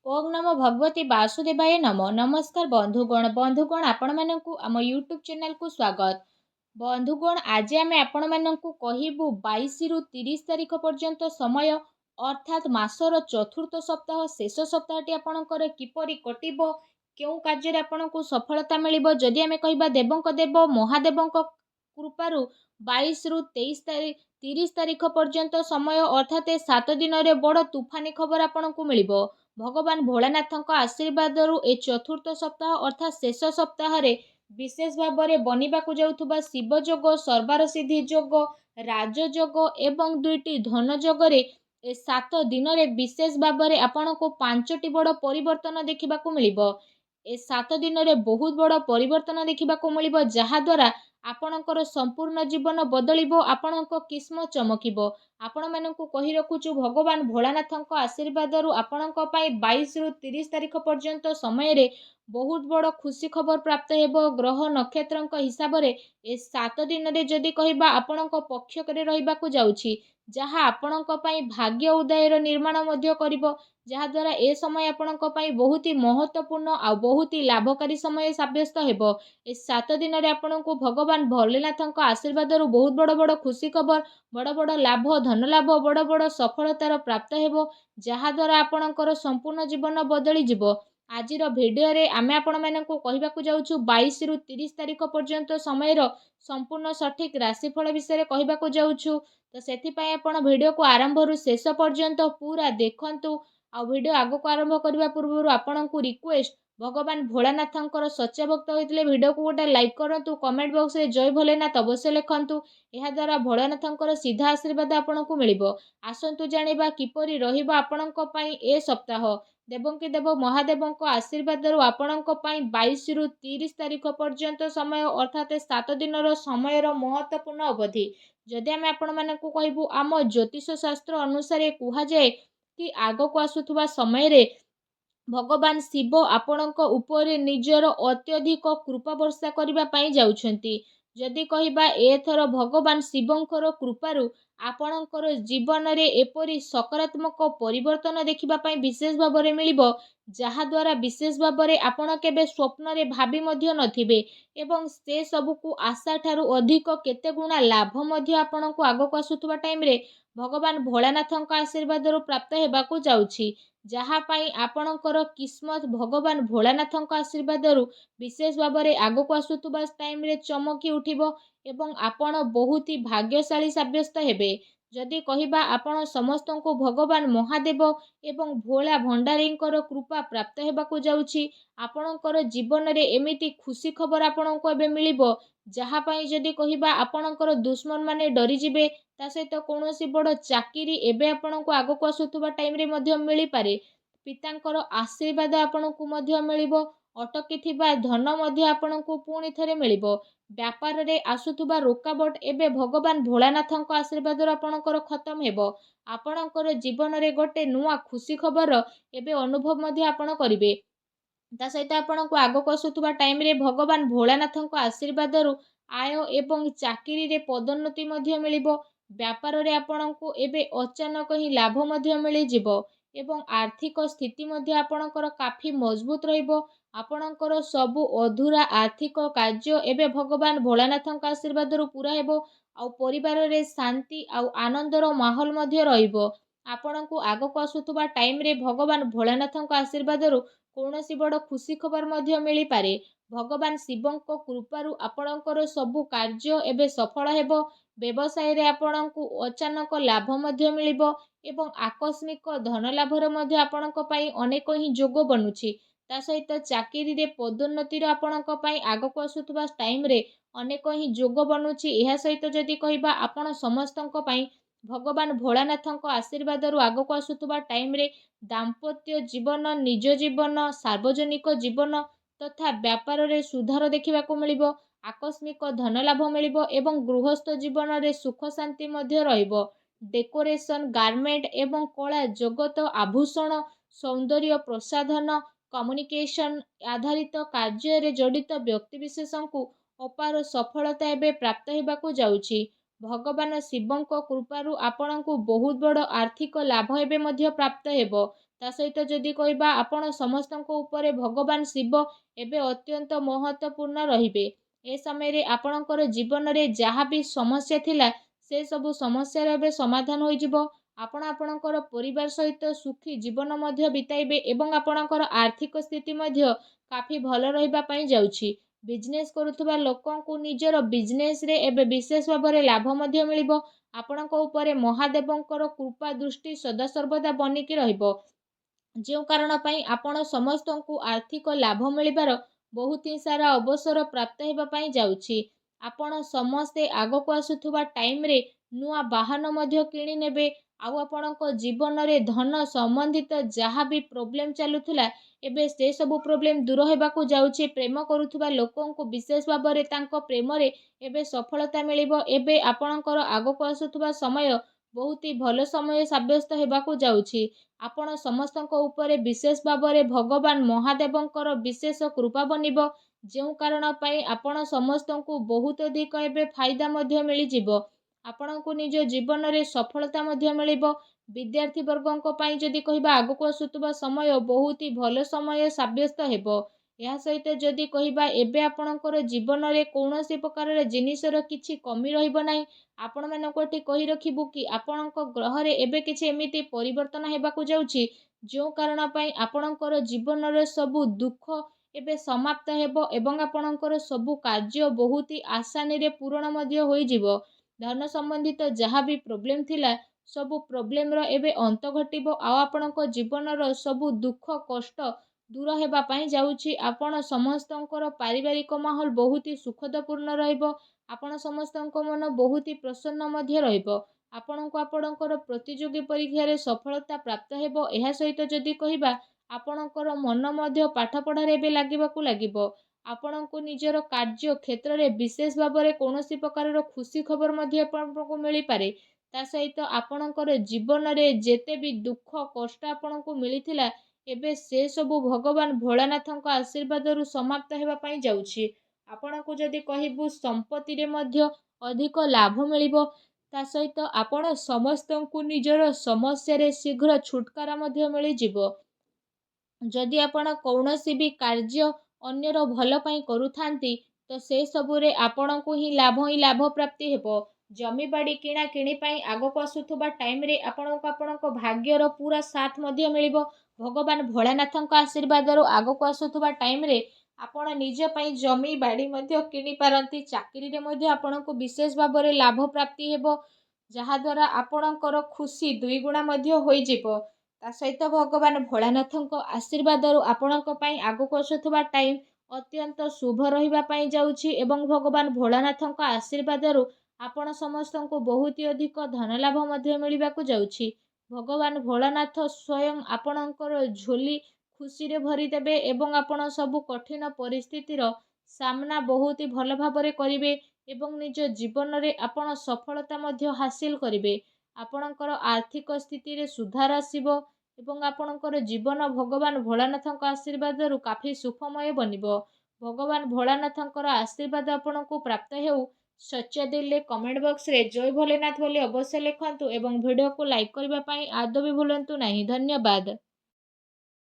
ओम नमो भगवती वासुदेवाय नमो नमस्कार बंधुगण आपण मानकु आम यूट्यूब चैनल को स्वागत। बंधुगण आज आम आपण मानकु कहिबु 22 रु 30 तारिख पर्यंत समय अर्थात मासर चतुर्थ सप्ताह शेष सप्ताहटी आपणकर किपरि कटिबो केउ कार्य आपणकु सफलता मिलिबो जदि आमे कहिबा देवंक देव महादेवंक कृपारु 22 रु 30 तारिख पर्यंत समय अर्थात 7 दिन रे बड़ तूफानी खबर आपणकु मिलिबो। भगवान भोलानाथ आशीर्वाद ए चतुर्थ सप्ताह अर्थात शेष सप्ताह विशेष भाव में बनिबाकु जाउथुबा शिव जोग सर्वार सिद्धि जोग राजयोग एवं दुईटी धन जोगरे ए 7 दिन रे विशेष भाव में आपण को 5टी बड़ परिवर्तन देखा मिलिबो। ए 7 दिन रे बहुत बड़ परिवर्तन देखा मिलिबो जहा द्वारा आपणकर संपूर्ण जीवन बदलिबो आपणको किस्मत चमकिबो। आपण मानकु कहि रखुछु भगवान भोलानाथ आशीर्वाद आपणको पई 22 रु 30 तारिख पर्यंत समय रे बहुत बड़ खुशी खबर प्राप्त हेबो। ग्रह नक्षत्र हिसाब रे ए 7 दिन रे जदि कहिबा आपणको पक्ष करे रहिबाकु जाउछि जहा आपणको पई भाग्य उदयर निर्माण मध्य करिवो जहा द्वारा ए समय आपणको पई बहुत ही महत्वपूर्ण आ बहुत ही लाभकारी समय साब्यस्त हेबो। ए 7 दिन रे आपणको भगवान भोलेनाथ आशीर्वाद बहुत बड़ बड़ खुशी खबर बड़ बड़ लाभ धन लाभ बड़ बड़ सफलतार प्राप्त हेबो जहा द्वारा आपणकर संपूर्ण जीवन बदली जिवो। आजिर भिडियो रे आमे आपण मानकु कहिबाकु जाउछु 22 रु 30 तारिख पर्यंत समय संपूर्ण सठिक राशिफल विषय कहिबाकु जाउछु। तो सेथि पय आपण भिडियो को आरंभ रु शेष पर्यंत पूरा देखंतु। आ भिडियो आगो को आरंभ करबा पूर्व आपणकु रिक्वेस्ट भगवान भोलानाथंकर सच्चा भक्त होइतले भिडियो को गोटे लाइक करंतु कमेंट बॉक्स रे जय भोलेनाथ अवश्य लिखंतु। एहा द्वारा भोलानाथंकर सीधा आशीर्वाद आपणकु मिलिबो। आसंतु जानिबा किपरि रहिबो आपणक पई ए सप्ताह देवंकी देव महादेवंक आशीर्वाद आपणक पई 22 रु 30 तारिख पर्यंत समय अर्थात 7 दिन समय महत्वपूर्ण अवधि। जदि आमे आपण मानकु कहिबु आम ज्योतिष शास्त्र अनुसार कुहा जाए कि आगो को आसुथुबा समय रे भगवान शिव आपणक उपरे निजर अत्यधिक कृपा वर्षा करबा पई जाउछंती। जदि कहिबा एथर भगवान शिवंकर कृपारु आपणकर जीवन रे एपरि सकारात्मक परिवर्तन देखिबा पई विशेष भाव में मिलिबो जहा द्वारा विशेष भाव में आपण केबे स्वप्न रे भाबी मध्य नथिबे एवं से सब को आशा ठारू अधिक केते गुणा लाभ मध्य आपणको आगो को आसुथुबा टाइम रे भगवान भोलानाथंक आशीर्वाद प्राप्त हेबाकु जाउछि जहा पाई आपणकर किस्मत भगवान भोलानाथंक आशीर्वाद विशेष भाव में आगो को आसुथुबा टाइम रे चमकी उठिबो एवं आपण बहुत ही भाग्यशाली साब्यस्त हेबे। जदि कहिबा आपण समस्त को भगवान महादेव एवं भोला भंडारींकर कृपा प्राप्त हेबाकु जाउछि आपणकर जीवन रे एमिति खुशी खबर आपणको एबे मिलिबो जहा पाई जदि कहिबा आपणकर दुश्मन माने डरी जिबे ता सहित कौनसी बड़ चाकिरी एबे आपणको आगो को आसुथुबा टाइम रे मध्य मिली पारे। पितांकर आशीर्वाद आपणको मध्य मिलिबो अटकी थिबा धन मध्य आपणको पुणी थरे मिलिबो। व्यापार रे आसुथुबा रुकावट एबे भगवान भोलानाथंक आशीर्वाद आपणकर खत्म हेबो। आपणकर जीवन रे गोटे नुआ खुशी खबर एबे अनुभव मध्य आपण करिवे। ता सहित आपणको आगो को आसुथुबा टाइम रे भगवान भोलानाथंक आशीर्वाद आय एवं चाकिरी रे पदोन्नति मध्य मिलिबो। व्यापार रे आपणको एबे अचानक ही लाभ मध्य मिली जिवो एवं आर्थिक स्थिति मध्य आपणकर काफी मजबूत रहिबो। आपणकर सबु अधूरा आर्थिक कार्य एबे भगवान भोलानाथंक आशीर्वाद पूरा हेबो आ परिवार रे शांति आ आनंदर माहौल मध्य रहिबो। आपणको आगो को आसुथुबा टाइम रे भगवान भोलानाथंक आशीर्वाद कौनसी बड़ खुशी खबर मध्य मिली पारे। भगवान शिवंक कृपारु आपणकर सबु कार्य एबे सफल हेबो। व्यवसाय रे आपणको अचानक लाभ मध्य मिलिबो एवं आकस्मिक धन लाभर मध्य आपणक पई अनेक ही जोग बनुछि। ता सहित चाकिरी रे पदोन्नतिर आपणक पई आगो को आसुथुबा टाइम रे अनेक ही जोग बनुछि। एहा सहित जदि कहिबा आपण समस्तंक पई भगवान भोलानाथंक आशीर्वाद आगो को आसुथुबा टाइम रे दाम्पत्य जीवन निज जीवन सार्वजनिक जीवन तथा व्यापार रे सुधार देखिबाकु मिलिबो। आकस्मिक धन लाभ मिलिबो एवं गृहस्थ जीवन रे सुख शांति मध्य रहिबो। डेकोरेशन गारमेंट एवं कला जगत आभूषण सौंदर्य प्रसाधन कम्युनिकेशन आधारित कार्य रे जड़ित व्यक्ति विशेषଙ୍କୁ अपार सफलता एबे प्राप्त हेबाकु जाउछि। भगवान शिवंक कृपारु आपणଙ୍କୁ बहुत बड़ आर्थिक लाभ एबे मध्य प्राप्त हेबो। ତା ସହିତ ଯଦି କହିବା ଆପଣ ସମସ୍ତଙ୍କ ଉପରେ ଭଗବାନ ଶିବ ଏବେ ଅତ୍ୟନ୍ତ ମହତ୍ତ୍ୱପୂର୍ଣ୍ଣ ରହିବେ। ଏ ସମୟରେ ଆପଣଙ୍କର ଜୀବନରେ ଯାହା ବି ସମସ୍ୟା ଥିଲା ସେ ସବୁ ସମସ୍ୟାର ଏବେ ସମାଧାନ ହୋଇଯିବ। ଆପଣ ଆପଣଙ୍କର ପରିବାର ସହିତ ସୁଖୀ ଜୀବନ ମଧ୍ୟ ବିତାଇବେ ଏବଂ ଆପଣଙ୍କର ଆର୍ଥିକ ସ୍ଥିତି ମଧ୍ୟ କାଫି ଭଲ ରହିବା ପାଇଁ ଯାଉଛି। ବିଜନେସ୍ କରୁଥିବା ଲୋକଙ୍କୁ ନିଜର ବିଜନେସ୍ରେ ଏବେ ବିଶେଷ ଭାବରେ ଲାଭ ମଧ୍ୟ ମିଳିବ। ଆପଣଙ୍କ ଉପରେ ମହାଦେବଙ୍କର କୃପା ଦୃଷ୍ଟି ସଦାସର୍ବଦା ବନିକି ରହିବ। ଯେଉଁ କାରଣ ପାଇଁ ଆପଣ ସମସ୍ତଙ୍କୁ ଆର୍ଥିକ ଲାଭ ମିଳିବାର ବହୁତ ହିଁ ସାରା ଅବସର ପ୍ରାପ୍ତ ହେବା ପାଇଁ ଯାଉଛି। ଆପଣ ସମସ୍ତେ ଆଗକୁ ଆସୁଥିବା ଟାଇମ୍ରେ ନୂଆ ବାହନ ମଧ୍ୟ କିଣି ନେବେ। ଆଉ ଆପଣଙ୍କ ଜୀବନରେ ଧନ ସମ୍ବନ୍ଧିତ ଯାହା ବି ପ୍ରୋବ୍ଲେମ୍ ଚାଲୁଥିଲା ଏବେ ସେ ସବୁ ପ୍ରୋବ୍ଲେମ୍ ଦୂର ହେବାକୁ ଯାଉଛି। ପ୍ରେମ କରୁଥିବା ଲୋକଙ୍କୁ ବିଶେଷ ଭାବରେ ତାଙ୍କ ପ୍ରେମରେ ଏବେ ସଫଳତା ମିଳିବ। ଏବେ ଆପଣଙ୍କର ଆଗକୁ ଆସୁଥିବା ସମୟ ବହୁତ ହି ଭଲ ସମୟ ସାବ୍ୟସ୍ତ ହେବାକୁ ଯାଉଛି। ଆପଣ ସମସ୍ତଙ୍କ ଉପରେ ବିଶେଷ ଭାବରେ ଭଗବାନ ମହାଦେବଙ୍କର ବିଶେଷ କୃପା ବନିବ। ଯେଉଁ କାରଣ ପାଇଁ ଆପଣ ସମସ୍ତଙ୍କୁ ବହୁତ ଅଧିକ ଏବେ ଫାଇଦା ମଧ୍ୟ ମିଳିଯିବ। ଆପଣଙ୍କୁ ନିଜ ଜୀବନରେ ସଫଳତା ମଧ୍ୟ ମିଳିବ। ବିଦ୍ୟାର୍ଥୀ ବର୍ଗଙ୍କ ପାଇଁ ଯଦି କହିବା ଆଗକୁ ଆସୁଥିବା ସମୟ ବହୁତ ହି ଭଲ ସମୟ ସାବ୍ୟସ୍ତ ହେବ। ଏହା ସହିତ ଯଦି କହିବା ଏବେ ଆପଣଙ୍କର ଜୀବନରେ କୌଣସି ପ୍ରକାରର ଜିନିଷର କିଛି କମି ରହିବ ନାହିଁ। ଆପଣମାନଙ୍କୁ ଏଠି କହି ରଖିବୁ କି ଆପଣଙ୍କ ଗ୍ରହରେ ଏବେ କିଛି ଏମିତି ପରିବର୍ତ୍ତନ ହେବାକୁ ଯାଉଛି ଯେଉଁ କାରଣ ପାଇଁ ଆପଣଙ୍କର ଜୀବନର ସବୁ ଦୁଃଖ ଏବେ ସମାପ୍ତ ହେବ ଏବଂ ଆପଣଙ୍କର ସବୁ କାର୍ଯ୍ୟ ବହୁତ ହି ଆସାନୀରେ ପୂରଣ ମଧ୍ୟ ହୋଇଯିବ। ଧନ ସମ୍ବନ୍ଧିତ ଯାହା ବି ପ୍ରୋବ୍ଲେମ୍ ଥିଲା ସବୁ ପ୍ରୋବ୍ଲେମ୍ର ଏବେ ଅନ୍ତ ଘଟିବ। ଆଉ ଆପଣଙ୍କ ଜୀବନର ସବୁ ଦୁଃଖ କଷ୍ଟ ଦୂର ହେବା ପାଇଁ ଯାଉଛି। ଆପଣ ସମସ୍ତଙ୍କର ପାରିବାରିକ ମାହୋଲ ବହୁତ ହି ସୁଖଦପୂର୍ଣ୍ଣ ରହିବ। ଆପଣ ସମସ୍ତଙ୍କ ମନ ବହୁତ ହି ପ୍ରସନ୍ନ ମଧ୍ୟ ରହିବ। ଆପଣଙ୍କୁ ଆପଣଙ୍କର ପ୍ରତିଯୋଗୀ ପରୀକ୍ଷାରେ ସଫଳତା ପ୍ରାପ୍ତ ହେବ। ଏହା ସହିତ ଯଦି କହିବା ଆପଣଙ୍କର ମନ ମଧ୍ୟ ପାଠପଢ଼ାରେ ଏବେ ଲାଗିବାକୁ ଲାଗିବ। ଆପଣଙ୍କୁ ନିଜର କାର୍ଯ୍ୟ କ୍ଷେତ୍ରରେ ବିଶେଷ ଭାବରେ କୌଣସି ପ୍ରକାରର ଖୁସି ଖବର ମଧ୍ୟ ଆପଣଙ୍କୁ ମିଳିପାରେ। ତା ସହିତ ଆପଣଙ୍କର ଜୀବନରେ ଯେତେ ବି ଦୁଃଖ କଷ୍ଟ ଆପଣଙ୍କୁ ମିଳିଥିଲା ଏବେ ସେ ସବୁ ଭଗବାନ ଭୋଳାନାଥଙ୍କ ଆଶୀର୍ବାଦରୁ ସମାପ୍ତ ହେବା ପାଇଁ ଯାଉଛି। ଆପଣଙ୍କୁ ଯଦି କହିବୁ ସମ୍ପତ୍ତିରେ ମଧ୍ୟ ଅଧିକ ଲାଭ ମିଳିବ। ତା ସହିତ ଆପଣ ସମସ୍ତଙ୍କୁ ନିଜର ସମସ୍ୟାରେ ଶୀଘ୍ର ଛୁଟକାରା ମଧ୍ୟ ମିଳିଯିବ। ଯଦି ଆପଣ କୌଣସି ବି କାର୍ଯ୍ୟ ଅନ୍ୟର ଭଲ ପାଇଁ କରୁଥାନ୍ତି ତ ସେ ସବୁରେ ଆପଣଙ୍କୁ ହିଁ ଲାଭ ପ୍ରାପ୍ତି ହେବ। ଜମିବାଡ଼ି କିଣା କିଣି ପାଇଁ ଆଗକୁ ଆସୁଥିବା ଟାଇମ୍ରେ ଆପଣଙ୍କୁ ଆପଣଙ୍କ ଭାଗ୍ୟର ପୁରା ସାଥ ମଧ୍ୟ ମିଳିବ। ଭଗବାନ ଭୋଳାନାଥଙ୍କ ଆଶୀର୍ବାଦରୁ ଆଗକୁ ଆସୁଥିବା ଟାଇମ୍ରେ ଆପଣ ନିଜ ପାଇଁ ଜମି ବାଡ଼ି ମଧ୍ୟ କିଣିପାରନ୍ତି। ଚାକିରିରେ ମଧ୍ୟ ଆପଣଙ୍କୁ ବିଶେଷ ଭାବରେ ଲାଭ ପ୍ରାପ୍ତି ହେବ ଯାହାଦ୍ୱାରା ଆପଣଙ୍କର ଖୁସି ଦୁଇଗୁଣା ମଧ୍ୟ ହୋଇଯିବ। ତା ସହିତ ଭଗବାନ ଭୋଳାନାଥଙ୍କ ଆଶୀର୍ବାଦରୁ ଆପଣଙ୍କ ପାଇଁ ଆଗକୁ ଆସୁଥିବା ଟାଇମ୍ ଅତ୍ୟନ୍ତ ଶୁଭ ରହିବା ପାଇଁ ଯାଉଛି ଏବଂ ଭଗବାନ ଭୋଳାନାଥଙ୍କ ଆଶୀର୍ବାଦରୁ ଆପଣ ସମସ୍ତଙ୍କୁ ବହୁତ ଅଧିକ ଧନ ଲାଭ ମଧ୍ୟ ମିଳିବାକୁ ଯାଉଛି। ଭଗବାନ ଭୋଳାନାଥ ସ୍ୱୟଂ ଆପଣଙ୍କର ଝୋଲି ଖୁସିରେ ଭରିଦେବେ ଏବଂ ଆପଣ ସବୁ କଠିନ ପରିସ୍ଥିତିର ସାମ୍ନା ବହୁତ ଭଲ ଭାବରେ କରିବେ ଏବଂ ନିଜ ଜୀବନରେ ଆପଣ ସଫଳତା ମଧ୍ୟ ହାସିଲ କରିବେ। ଆପଣଙ୍କର ଆର୍ଥିକ ସ୍ଥିତିରେ ସୁଧାର ଆସିବ ଏବଂ ଆପଣଙ୍କର ଜୀବନ ଭଗବାନ ଭୋଳାନାଥଙ୍କ ଆଶୀର୍ବାଦରୁ କାଫି ସୁଖମୟ ବନିବ। ଭଗବାନ ଭୋଳାନାଥଙ୍କର ଆଶୀର୍ବାଦ ଆପଣଙ୍କୁ ପ୍ରାପ୍ତ ହେଉ। ସଚ୍ଚା ଦିଲରେ କମେଣ୍ଟ ବକ୍ସରେ ଜୟ ଭୋଲେନାଥ ବୋଲି ଅବଶ୍ୟ ଲେଖନ୍ତୁ ଏବଂ ଭିଡ଼ିଓକୁ ଲାଇକ୍ କରିବା ପାଇଁ ଆଦୌ ବି ଭୁଲନ୍ତୁ ନାହିଁ। ଧନ୍ୟବାଦ।